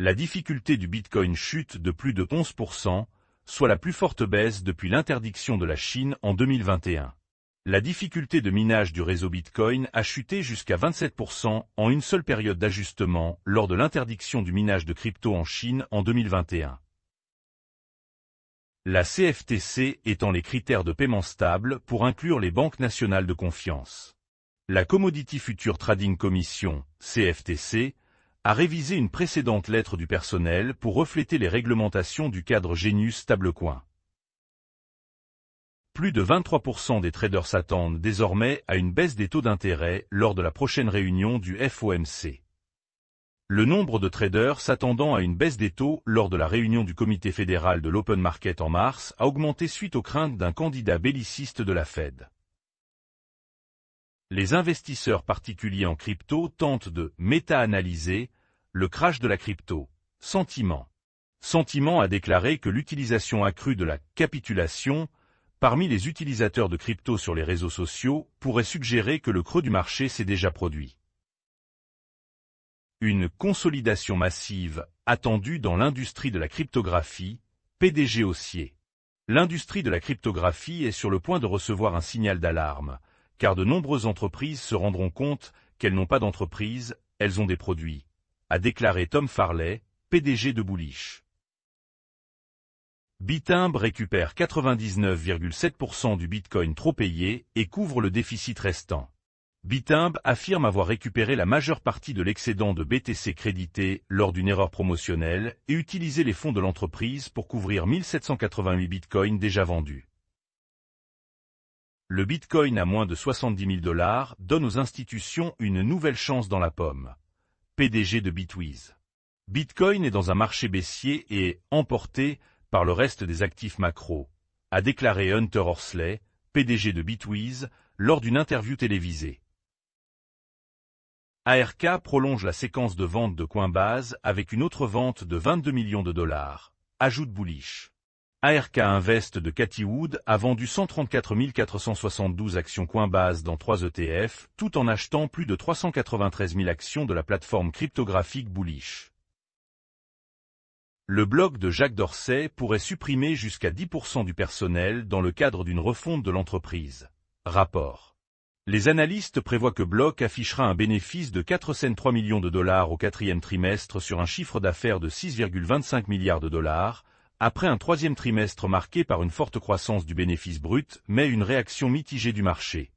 La difficulté du Bitcoin chute de plus de 11%, soit la plus forte baisse depuis l'interdiction de la Chine en 2021. La difficulté de minage du réseau Bitcoin a chuté jusqu'à 27% en une seule période d'ajustement lors de l'interdiction du minage de crypto en Chine en 2021. La CFTC étend les critères de paiement stable pour inclure les banques nationales de confiance. La Commodity Future Trading Commission, CFTC, a révisé une précédente lettre du personnel pour refléter les réglementations du cadre Genius Stablecoin. Plus de 23% des traders s'attendent désormais à une baisse des taux d'intérêt lors de la prochaine réunion du FOMC. Le nombre de traders s'attendant à une baisse des taux lors de la réunion du comité fédéral de l'Open Market en mars a augmenté suite aux craintes d'un candidat belliciste de la Fed. Les investisseurs particuliers en crypto tentent de méta-analyser le crash de la crypto. Sentiment a déclaré que l'utilisation accrue de la capitulation parmi les utilisateurs de crypto sur les réseaux sociaux pourrait suggérer que le creux du marché s'est déjà produit. Une consolidation massive attendue dans l'industrie de la cryptographie, PDG haussier. L'industrie de la cryptographie est sur le point de recevoir un signal d'alarme, car de nombreuses entreprises se rendront compte qu'elles n'ont pas d'entreprise, elles ont des produits, a déclaré Tom Farley, PDG de Bullish. Bitimb récupère 99,7% du Bitcoin trop payé et couvre le déficit restant. Bitimb affirme avoir récupéré la majeure partie de l'excédent de BTC crédité lors d'une erreur promotionnelle et utilisé les fonds de l'entreprise pour couvrir 1788 Bitcoins déjà vendus. Le Bitcoin à moins de 70 000 $ donne aux institutions une nouvelle chance dans la pomme. PDG de Bitwiz. Bitcoin est dans un marché baissier et emporté par le reste des actifs macro, a déclaré Hunter Horsley, PDG de Bitwiz, lors d'une interview télévisée. ARK prolonge la séquence de vente de Coinbase avec une autre vente de 22 millions de $, ajoute Bullish. ARK Invest de Cathie Wood a vendu 134 472 actions Coinbase dans 3 ETF, tout en achetant plus de 393 000 actions de la plateforme cryptographique Bullish. Le blog de Jacques Dorsey pourrait supprimer jusqu'à 10% du personnel dans le cadre d'une refonte de l'entreprise. Rapport. Les analystes prévoient que Block affichera un bénéfice de 403 millions de $ au quatrième trimestre sur un chiffre d'affaires de 6,25 milliards de $, après un troisième trimestre marqué par une forte croissance du bénéfice brut mais une réaction mitigée du marché.